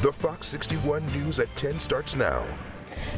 The Fox 61 News at 10 starts now.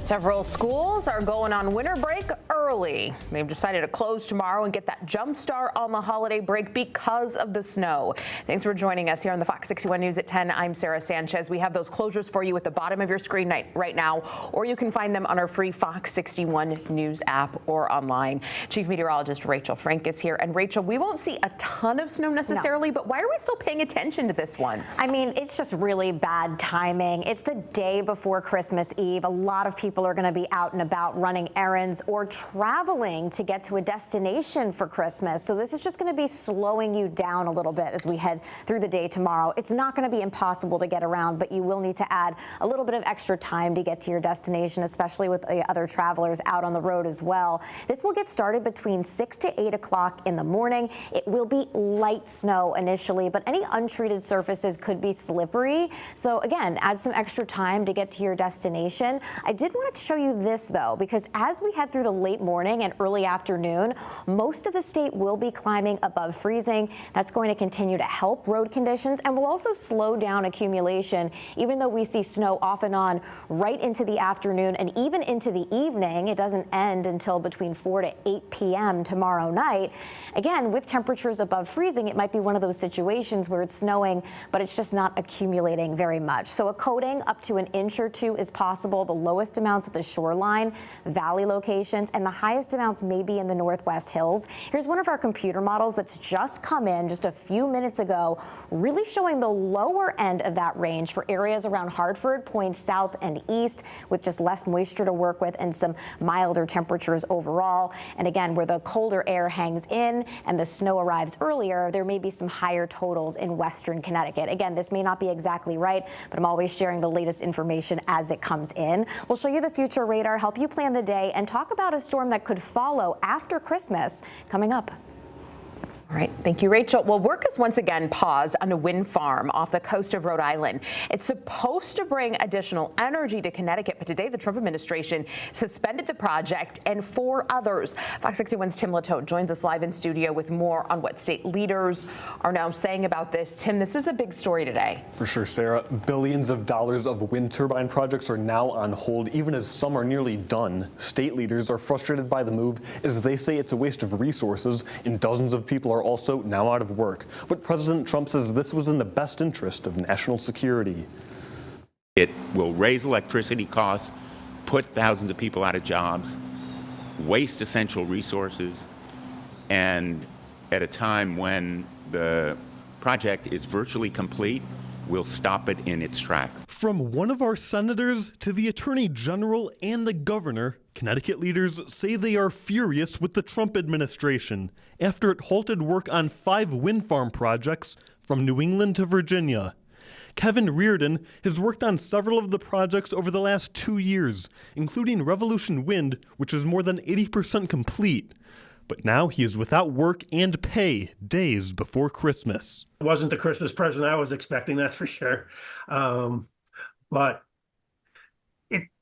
Several schools are going on winter break early. They've decided to close tomorrow and get that jump start on the holiday break because of the snow. Thanks for joining us here on the Fox 61 News at 10. I'm Sarah Sanchez. We have those closures for you at the bottom of your screen right now, or you can find them on our free Fox 61 News app or online. Chief Meteorologist Rachel Frank is here. And Rachel, we won't see a ton of snow necessarily, but why are we still paying attention to this one? I mean, it's just really bad timing. It's the day before Christmas Eve. A lot of people are going to be out and about running errands or traveling to get to a destination for Christmas. So this is just going to be slowing you down a little bit as we head through the day tomorrow. It's not going to be impossible to get around, but you will need to add a little bit of extra time to get to your destination, especially with the other travelers out on the road as well. This will get started between 6 to 8 o'clock in the morning. It will be light snow initially, but any untreated surfaces could be slippery. So again, add some extra time to get to your destination. I did want to show you this though, because as we head through the late morning and early afternoon, most of the state will be climbing above freezing. That's going to continue to help road conditions and will also slow down accumulation, even though we see snow off and on right into the afternoon and even into the evening. It doesn't end until between 4 to 8 p.m. tomorrow night. Again, with temperatures above freezing, it might be one of those situations where it's snowing, but it's just not accumulating very much. So a coating up to an inch or two is possible. The lowest amounts at the shoreline, valley locations, and the highest amounts may be in the Northwest Hills. Here's one of our computer models that's just come in just a few minutes ago, really showing the lower end of that range for areas around Hartford, points south and east, with just less moisture to work with and some milder temperatures overall. And again, where the colder air hangs in and the snow arrives earlier, there may be some higher totals in western Connecticut. Again, this may not be exactly right, but I'm always sharing the latest information as it comes in. We'll show you the future radar, help you plan the day, and talk about a storm that could follow after Christmas coming up. All right. Thank you, Rachel. Well, work has once again paused on a wind farm off the coast of Rhode Island. It's supposed to bring additional energy to Connecticut, but today the Trump administration suspended the project and 4 others. Fox 61's Tim Latote joins us live in studio with more on what state leaders are now saying about this. Tim, this is a big story today. For sure, Sarah. Billions of dollars of wind turbine projects are now on hold, even as some are nearly done. State leaders are frustrated by the move as they say it's a waste of resources, and dozens of people are also now out of work. But President Trump says this was in the best interest of national security. It will raise electricity costs, put thousands of people out of jobs, waste essential resources, and at a time when the project is virtually complete, we'll stop it in its tracks. From one of our senators to the Attorney General and the governor, Connecticut leaders say they are furious with the Trump administration after it halted work on 5 wind farm projects from New England to Virginia. Kevin Reardon has worked on several of the projects over the last 2 years, including Revolution Wind, which is more than 80% complete. But now he is without work and pay days before Christmas. It wasn't the Christmas present I was expecting, that's for sure. But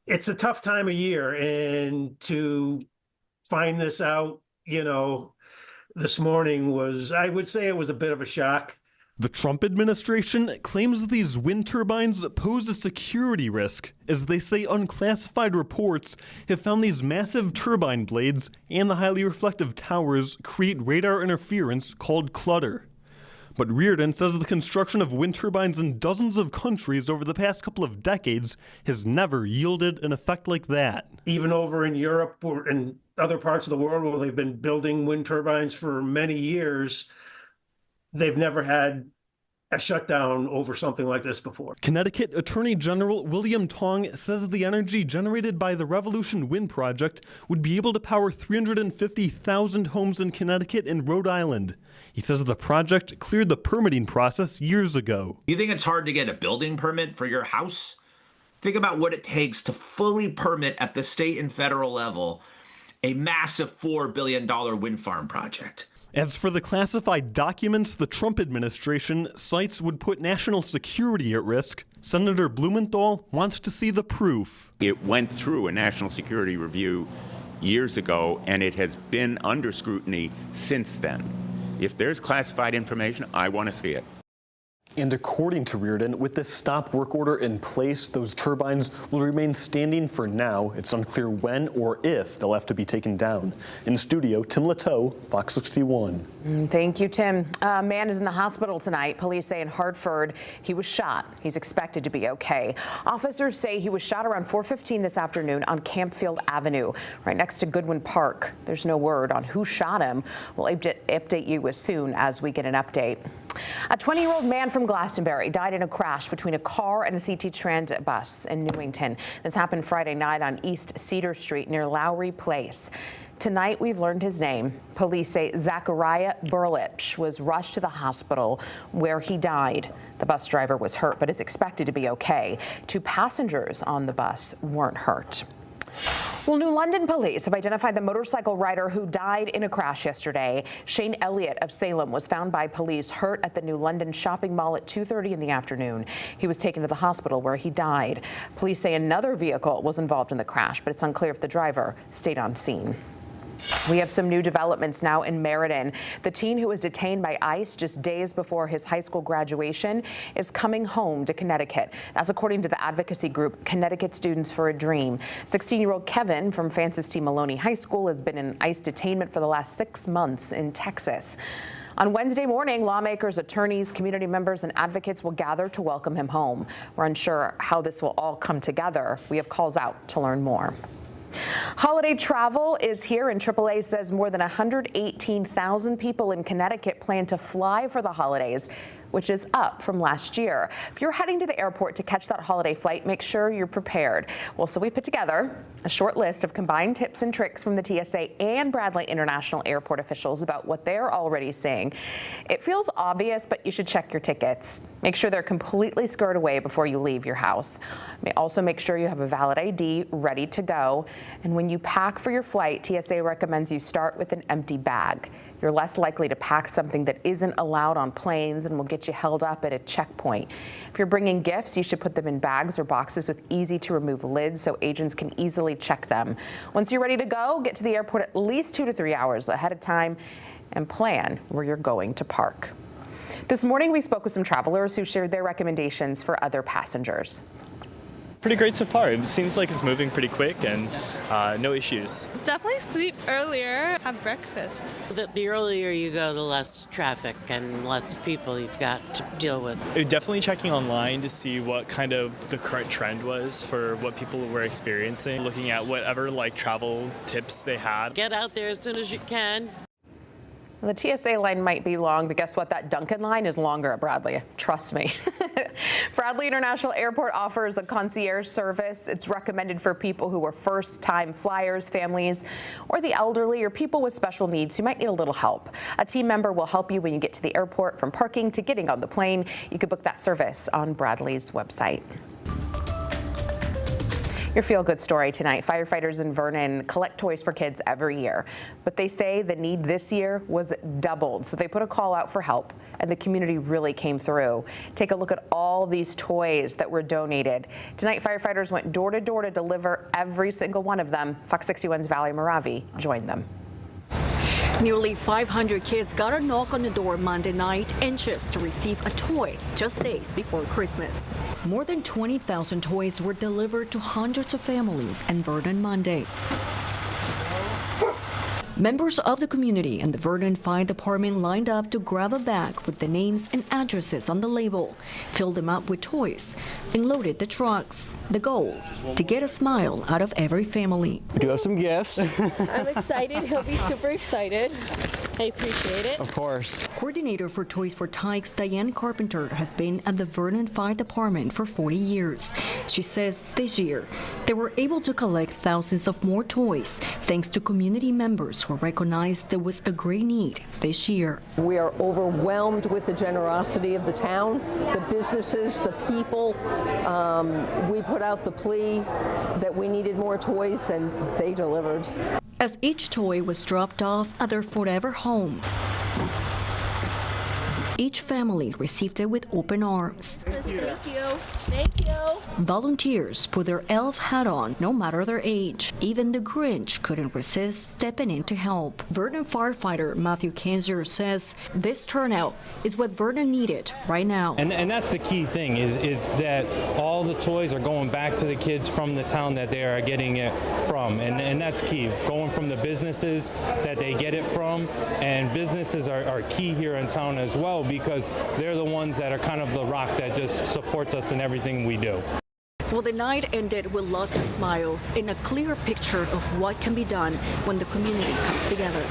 it's a tough time of year, and to find this out, this morning I would say it was a bit of a shock. The Trump administration claims these wind turbines pose a security risk, as they say unclassified reports have found these massive turbine blades and the highly reflective towers create radar interference called clutter. But Reardon says the construction of wind turbines in dozens of countries over the past couple of decades has never yielded an effect like that. Even over in Europe or in other parts of the world where they've been building wind turbines for many years, they've never had a shutdown over something like this before. Connecticut Attorney General William Tong says the energy generated by the Revolution Wind project would be able to power 350,000 homes in Connecticut and Rhode Island. He says the project cleared the permitting process years ago. You think it's hard to get a building permit for your house? Think about what it takes to fully permit at the state and federal level a massive $4 billion wind farm project. As for the classified documents the Trump administration cites would put national security at risk, Senator Blumenthal wants to see the proof. It went through a national security review years ago, and it has been under scrutiny since then. If there's classified information, I want to see it. And according to Reardon, with this stop work order in place, those turbines will remain standing for now. It's unclear when or if they'll have to be taken down. In studio, Tim Lateau, Fox 61. Thank you, Tim. A man is in the hospital tonight. Police say in Hartford he was shot. He's expected to be okay. Officers say he was shot around 4:15 this afternoon on Campfield Avenue, right next to Goodwin Park. There's no word on who shot him. We'll update you as soon as we get an update. A 20-year-old man from Glastonbury died in a crash between a car and a CT Transit bus in Newington. This happened Friday night on East Cedar Street near Lowry Place. Tonight, we've learned his name. Police say Zachariah Burlipsch was rushed to the hospital where he died. The bus driver was hurt but is expected to be okay. 2 passengers on the bus weren't hurt. Well, New London police have identified the motorcycle rider who died in a crash yesterday. Shane Elliott of Salem was found by police hurt at the New London shopping mall at 2:30 in the afternoon. He was taken to the hospital where he died. Police say another vehicle was involved in the crash, but it's unclear if the driver stayed on scene. We have some new developments now in Meriden. The teen who was detained by ICE just days before his high school graduation is coming home to Connecticut. That's according to the advocacy group Connecticut Students for a Dream. 16-year-old Kevin from Francis T. Maloney High School has been in ICE detainment for the last 6 months in Texas. On Wednesday morning, lawmakers, attorneys, community members, and advocates will gather to welcome him home. We're unsure how this will all come together. We have calls out to learn more. Holiday travel is here, and AAA says more than 118,000 people in Connecticut plan to fly for the holidays, which is up from last year. If you're heading to the airport to catch that holiday flight, make sure you're prepared. Well, so we put together a short list of combined tips and tricks from the TSA and Bradley International Airport officials about what they're already seeing. It feels obvious, but you should check your tickets. Make sure they're completely squared away before you leave your house. Also make sure you have a valid ID ready to go. And when you pack for your flight, TSA recommends you start with an empty bag. You're less likely to pack something that isn't allowed on planes and will get you held up at a checkpoint. If you're bringing gifts, you should put them in bags or boxes with easy to remove lids so agents can easily check them. Once you're ready to go, get to the airport at least 2 to 3 hours ahead of time and plan where you're going to park. This morning, we spoke with some travelers who shared their recommendations for other passengers. Pretty great so far. It seems like it's moving pretty quick and no issues. Definitely sleep earlier, have breakfast. The earlier you go, the less traffic and less people you've got to deal with. Definitely checking online to see what kind of the current trend was for what people were experiencing, looking at whatever travel tips they had. Get out there as soon as you can. The TSA line might be long, but guess what? That Dunkin' line is longer at Bradley. Trust me. Bradley International Airport offers a concierge service. It's recommended for people who are first-time flyers, families, or the elderly, or people with special needs who might need a little help. A team member will help you when you get to the airport, from parking to getting on the plane. You can book that service on Bradley's website. Your feel-good story tonight. Firefighters in Vernon collect toys for kids every year, but they say the need this year was doubled. So they put a call out for help, and the community really came through. Take a look at all these toys that were donated. Tonight, firefighters went door to door to deliver every single one of them. Fox 61's Valerie Moravi joined them. Nearly 500 kids got a knock on the door Monday night, anxious to receive a toy just days before Christmas. More than 20,000 toys were delivered to hundreds of families in Vernon Monday. Members of the community and the Vernon Fire Department lined up to grab a bag with the names and addresses on the label, filled them up with toys, and loaded the trucks. The goal, to get a smile out of every family. We do have some gifts. I'm excited. He'll be super excited. I appreciate it. Of course. Coordinator for Toys for Tykes, Diane Carpenter, has been at the Vernon Fire Department for 40 years. She says this year they were able to collect thousands of more toys thanks to community members who recognized there was a great need this year. We are overwhelmed with the generosity of the town, the businesses, the people. We put out the plea that we needed more toys, and they delivered. As each toy was dropped off at their forever home, Each family received it with open arms. Thank you. Thank you. Volunteers put their elf hat on, no matter their age. Even the Grinch couldn't resist stepping in to help. Vernon firefighter Matthew Kanzer says this turnout is what Vernon needed right now. And that's the key thing is that all the toys are going back to the kids from the town that they are getting it from. And that's key, going from the businesses that they get it from. And businesses are key here in town as well, because they're the ones that are kind of the rock that just supports us in everything we do. Well, the night ended with lots of smiles and a clear picture of what can be done when the community comes together.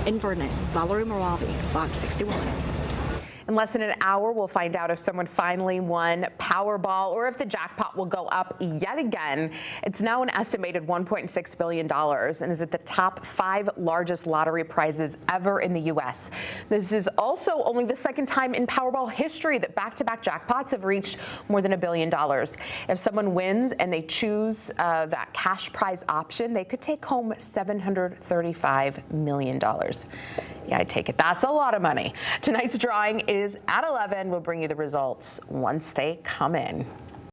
In Vernon, Valerie Moravi, Fox 61. In less than an hour, we'll find out if someone finally won Powerball or if the jackpot will go up yet again. It's now an estimated $1.6 billion and is at the top 5 largest lottery prizes ever in the U.S. This is also only the second time in Powerball history that back-to-back jackpots have reached more than $1 billion. If someone wins and they choose that cash prize option, they could take home $735 million. Yeah, I take it. That's a lot of money. Tonight's drawing is at 11. We'll bring you the results once they come in.